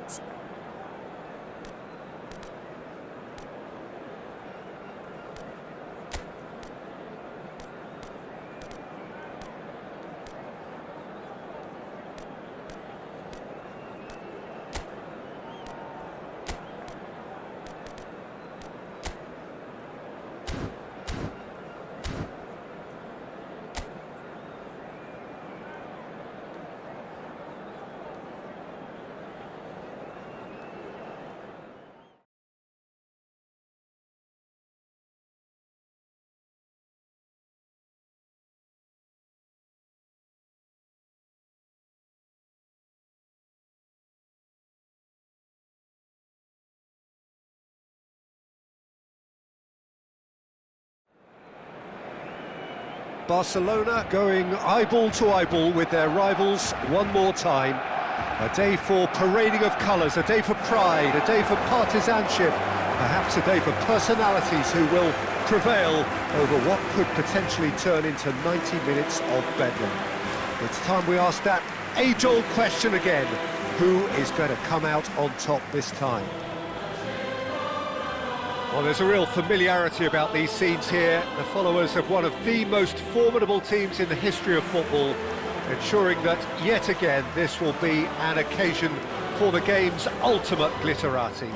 minutes. Barcelona going eyeball to eyeball with their rivals one more time. A day for parading of colours, a day for pride, a day for partisanship, perhaps a day for personalities who will prevail over what could potentially turn into 90 minutes of bedlam. It's time we ask that age-old question again: who is going to come out on top this time? Well, there's a real familiarity about these scenes here. The followers of one of the most formidable teams in the history of football, ensuring that, yet again, this will be an occasion for the game's ultimate glitterati.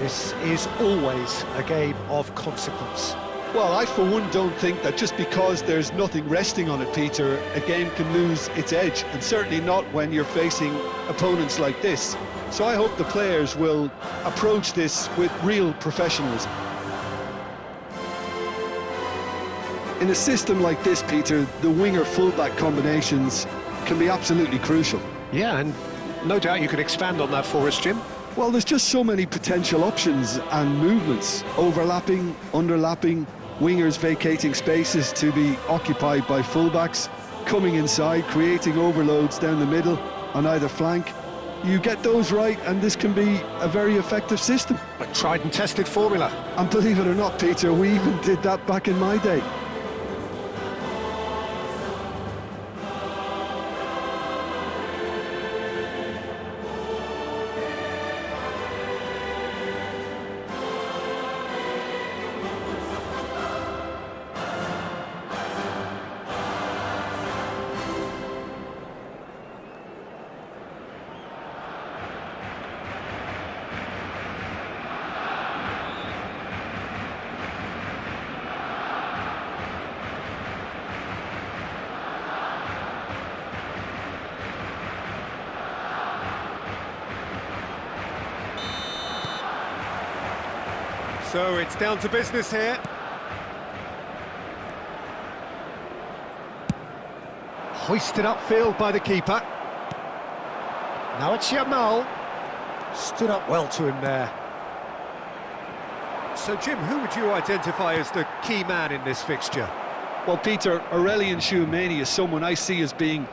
This is always a game of consequence. Well, I for one don't think that just because there's nothing resting on it, Peter, a game can lose its edge, and certainly not when you're facing opponents like this. So I hope the players will approach this with real professionalism. In a system like this, Peter, the winger-fullback combinations can be absolutely crucial. Yeah, and no doubt you can expand on that for us, Jim. Well, there's just so many potential options and movements. Overlapping, underlapping, wingers vacating spaces to be occupied by fullbacks, coming inside, creating overloads down the middle on either flank. You get those right, and this can be a very effective system. A tried and tested formula. And believe it or not, Peter, we even did that back in my day. So it's down to business here. Hoisted upfield by the keeper. Now it's Yamal. Stood up well to him there. So Jim, who would you identify as the key man in this fixture? Well, Peter, Aurelien Tchouameni is someone I see as being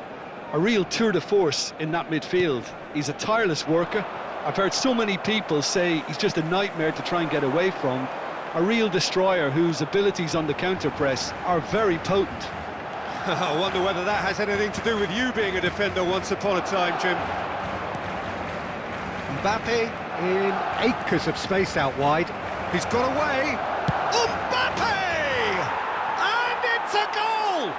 a real tour de force in that midfield. He's a tireless worker. I've heard so many people say he's just a nightmare to try and get away from. A real destroyer whose abilities on the counter-press are very potent. I wonder whether that has anything to do with you being a defender once upon a time, Jim. Mbappe in acres of space out wide. He's got away. Mbappe! And it's a goal!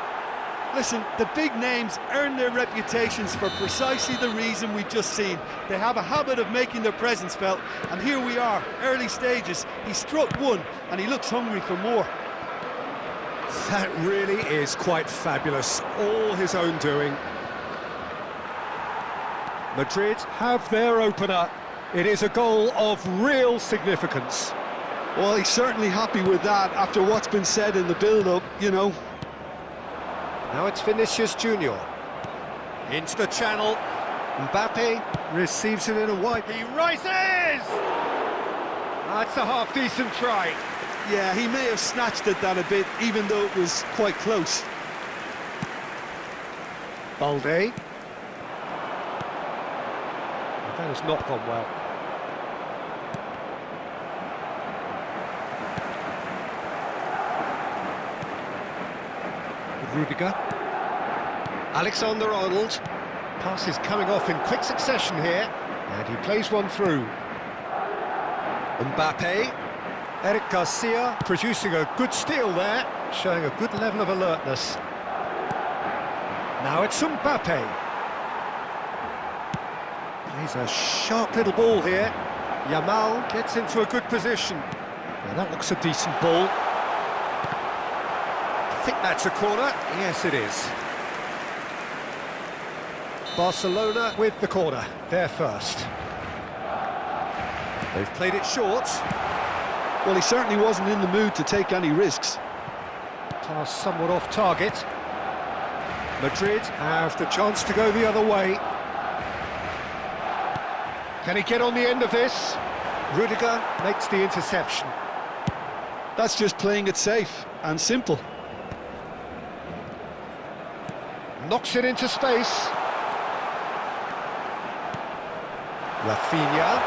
Listen, the big names earn their reputations for precisely the reason we've just seen. They have a habit of making their presence felt, and here we are, early stages. He struck one, and he looks hungry for more. That really is quite fabulous, all his own doing. Madrid have their opener. It is a goal of real significance. Well, he's certainly happy with that after what's been said in the build-up, you know. Now it's Vinicius Junior. Into the channel. Mbappe receives it in a wide. He rises! That's a half-decent try. Yeah, he may have snatched at that a bit, even though it was quite close. Balde. That has not gone well. Rudiger. Alexander-Arnold. Passes coming off in quick succession here, and he plays one through. Mbappe, Eric Garcia producing a good steal there, showing a good level of alertness. Now it's Mbappe. Plays a sharp little ball here. Yamal gets into a good position. Well, that looks a decent ball. I think that's a corner. Yes, it is. Barcelona with the corner, they're first. They've played it short. Well, he certainly wasn't in the mood to take any risks. Pass somewhat off target. Madrid have the chance to go the other way. Can he get on the end of this? Rudiger makes the interception. That's just playing it safe and simple. Knocks it into space. Rafinha.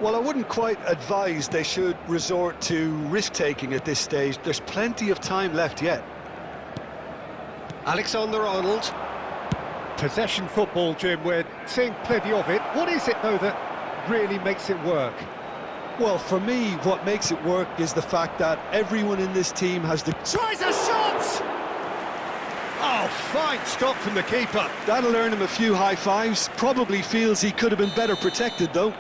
Well, I wouldn't quite advise they should resort to risk-taking at this stage. There's plenty of time left yet. Alexander-Arnold. Possession football, Jim, we're seeing plenty of it. What is it, though, that really makes it work? Well, for me, what makes it work is the fact that everyone in this team has the... Tries a shot! Oh, fine stop from the keeper. That'll earn him a few high fives. Probably feels he could have been better protected, though.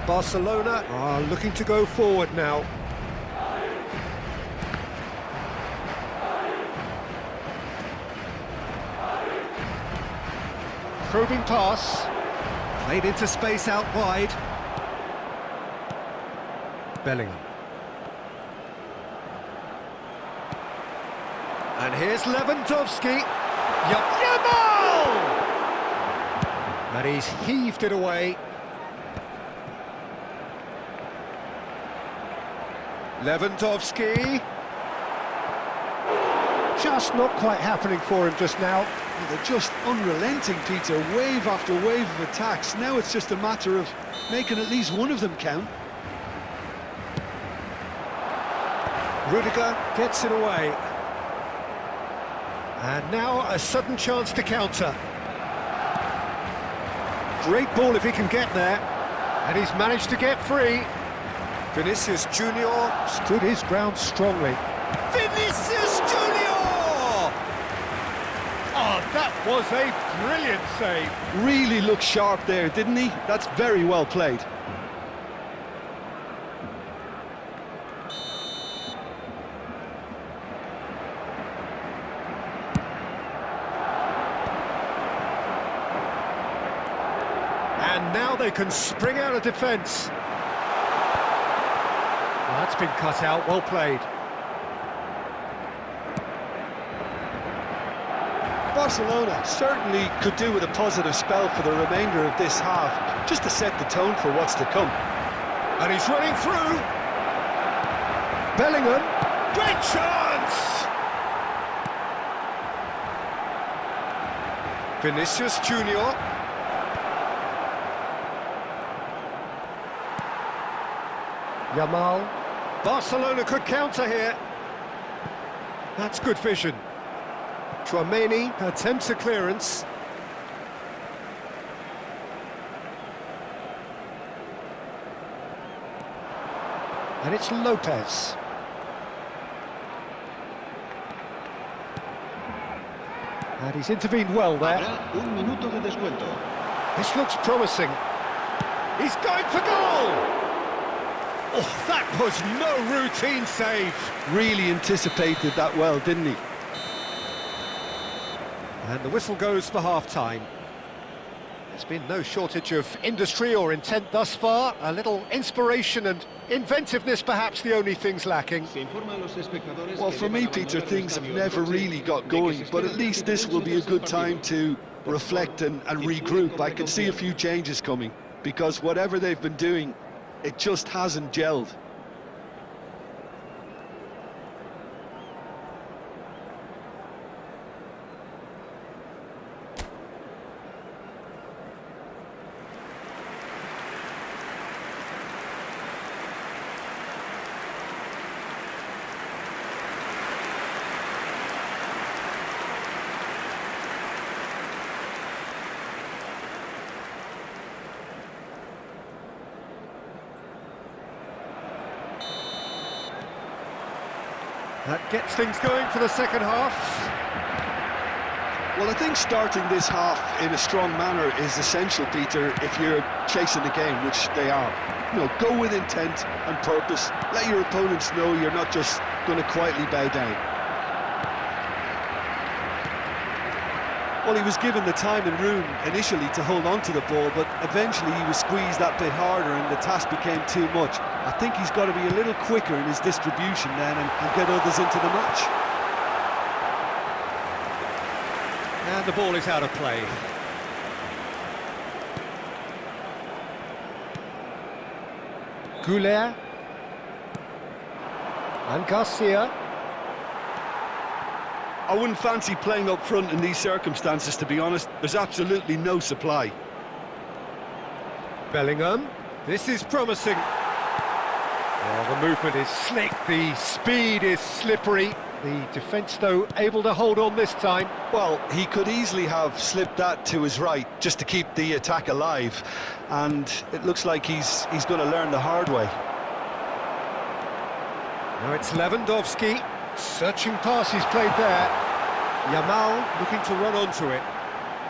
Barcelona are looking to go forward now. Probing pass, played into space out wide. Bellingham. And here's Lewandowski. Yamal! And he's heaved it away. Lewandowski. Just not quite happening for him just now. They're just unrelenting, Peter. Wave after wave of attacks. Now it's just a matter of making at least one of them count. Rudiger gets it away. And now a sudden chance to counter. Great ball if he can get there. And he's managed to get free. Vinicius Junior stood his ground strongly. Vinicius Junior! Oh, that was a brilliant save. Really looked sharp there, didn't he? That's very well played. And now they can spring out of defence. Well, that's been cut out, well played. Barcelona certainly could do with a positive spell for the remainder of this half, just to set the tone for what's to come. And he's running through. Bellingham, great chance! Vinicius Junior. Yamal. Barcelona could counter here. That's good vision. Tchouaméni attempts a clearance. And it's Lopez. And he's intervened well there. This looks promising. He's going for goal! Oh, that was no routine save. Really anticipated that well, didn't he? And the whistle goes for half-time. There's been no shortage of industry or intent thus far. A little inspiration and inventiveness, perhaps the only things lacking. Well, for me, Peter, things have never really got going, but at least this will be a good time to reflect and regroup. I can see a few changes coming, because whatever they've been doing, it just hasn't gelled. That gets things going for the second half. Well, I think starting this half in a strong manner is essential, Peter, if you're chasing the game, which they are. You know, go with intent and purpose. Let your opponents know you're not just going to quietly bow down. Well, he was given the time and room initially to hold on to the ball, but eventually he was squeezed that bit harder and the task became too much. I think he's got to be a little quicker in his distribution then and get others into the match. And the ball is out of play. Goulet. And Garcia. I wouldn't fancy playing up front in these circumstances, to be honest. There's absolutely no supply. Bellingham. This is promising. Well, the movement is slick, the speed is slippery. The defence, though, able to hold on this time. Well, he could easily have slipped that to his right just to keep the attack alive. And it looks like he's going to learn the hard way. Now it's Lewandowski. Searching pass he's played there. Yamal looking to run onto it.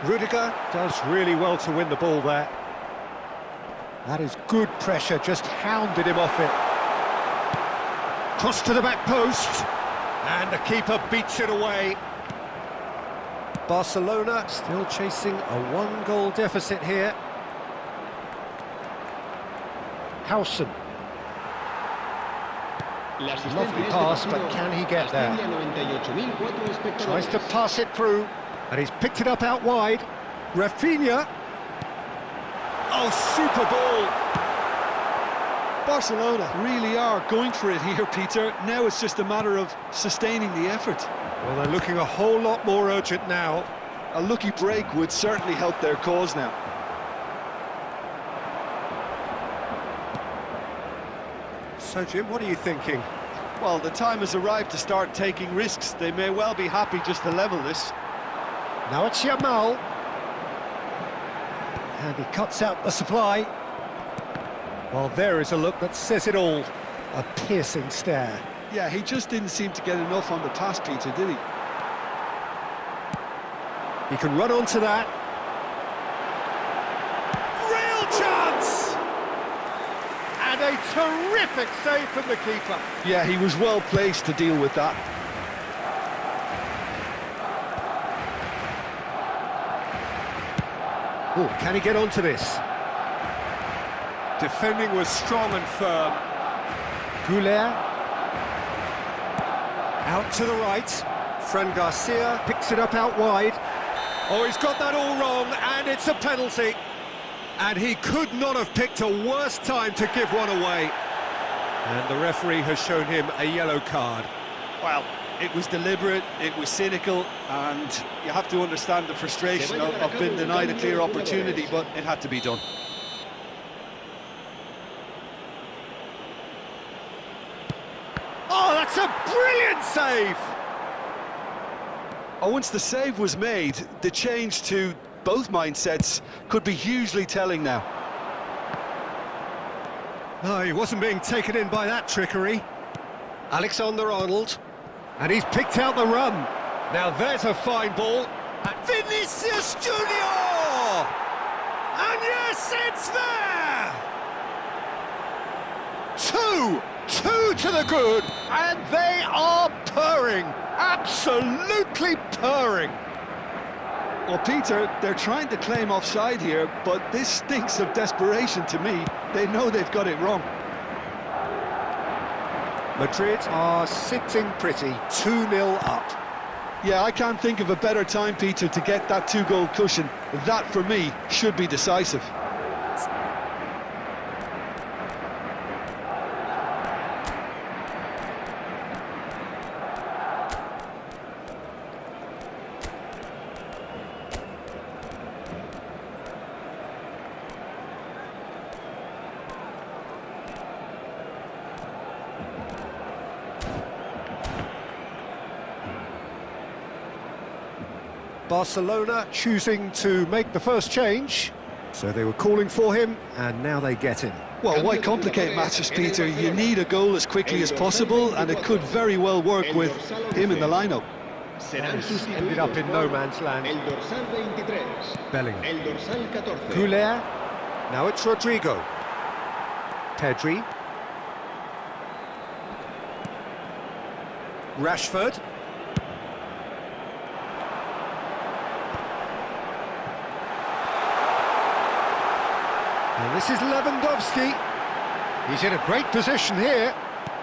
Rudiger does really well to win the ball there. That is good pressure, just hounded him off it. Cross to the back post. And the keeper beats it away. Barcelona still chasing a one-goal deficit here. Howson. Lovely pass, but can he get there? Tries to pass it through, and he's picked it up out wide. Rafinha. Oh, super ball! Barcelona really are going for it here, Peter. Now it's just a matter of sustaining the effort. Well, they're looking a whole lot more urgent now. A lucky break would certainly help their cause now. So, Jim, what are you thinking? Well, the time has arrived to start taking risks. They may well be happy just to level this. Now it's Yamal. And he cuts out the supply. Well, there is a look that says it all. A piercing stare. Yeah, he just didn't seem to get enough on the pass, Peter, did he? He can run onto that. Real chance! And a terrific save from the keeper. Yeah, he was well placed to deal with that. Oh, can he get onto this? Defending was strong and firm. Goulet. Out to the right. Fran Garcia picks it up out wide. Oh, he's got that all wrong, and it's a penalty. And he could not have picked a worse time to give one away. And the referee has shown him a yellow card. Well, it was deliberate, it was cynical, and you have to understand the frustration of being denied a clear opportunity, but it had to be done. Oh, that's a brilliant save! Oh, once the save was made, the change to both mindsets could be hugely telling now. No, he wasn't being taken in by that trickery. Alexander-Arnold. And he's picked out the run. Now there's a fine ball. And Vinicius Junior! And yes, it's there! Two to the good, and they are purring. Absolutely purring. Well, Peter, they're trying to claim offside here, but this stinks of desperation to me. They know they've got it wrong. Madrid are sitting pretty, 2-0 up. Yeah, I can't think of a better time, Peter, to get that two-goal cushion. That, for me, should be decisive. Barcelona choosing to make the first change. So they were calling for him, and now they get him. Well, why complicate matters, Peter? You need a goal as quickly as possible, and it could very well work with him in the lineup. He's ended up in no man's land. Bellingham. Goulet. Now it's Rodrigo. Pedri. Rashford. And this is Lewandowski. He's in a great position here.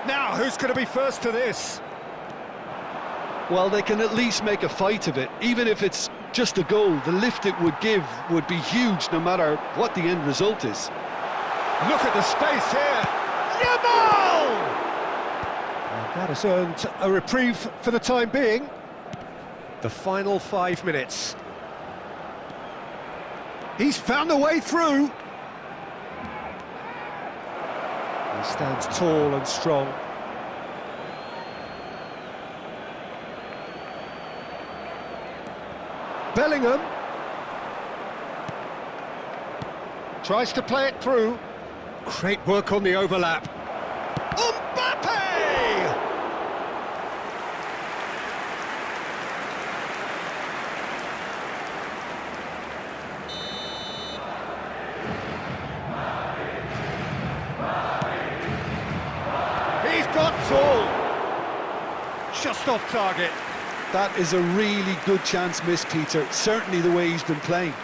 Now, who's going to be first to this? Well, they can at least make a fight of it. Even if it's just a goal, the lift it would give would be huge no matter what the end result is. Look at the space here. Yamal! And that has earned a reprieve for the time being. The final 5 minutes. He's found a way through. He stands tall and strong. Bellingham tries to play it through. Great work on the overlap. Mbappe! He's got tall. Just off target. That is a really good chance missed, Peter. Certainly the way he's been playing.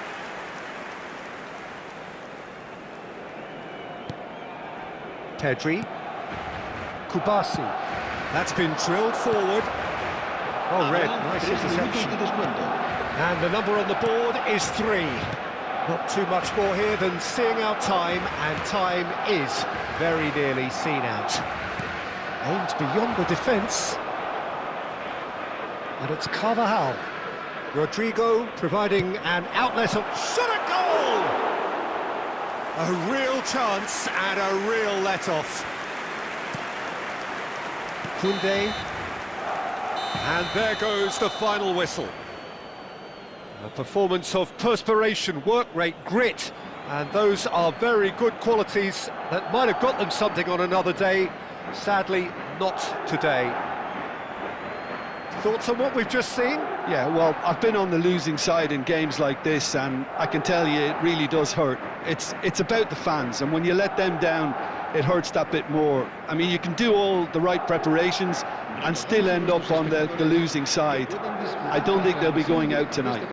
Pedri. Kubasi. That's been drilled forward. Oh, red. Nice interception. And the number on the board is 3. Not too much more here than seeing out time, and time is very nearly seen out. Aimed beyond the defence. And it's Carvajal. Rodrigo providing an outlet of shot at goal! A real chance and a real let-off. Koundé. And there goes the final whistle. A performance of perspiration, work rate, grit, and those are very good qualities that might have got them something on another day. Sadly, not today. Thoughts on what we've just seen? Yeah, well, I've been on the losing side in games like this, and I can tell you it really does hurt. It's about the fans, and when you let them down, it hurts that bit more. I mean, you can do all the right preparations and still end up on the losing side. I don't think they'll be going out tonight.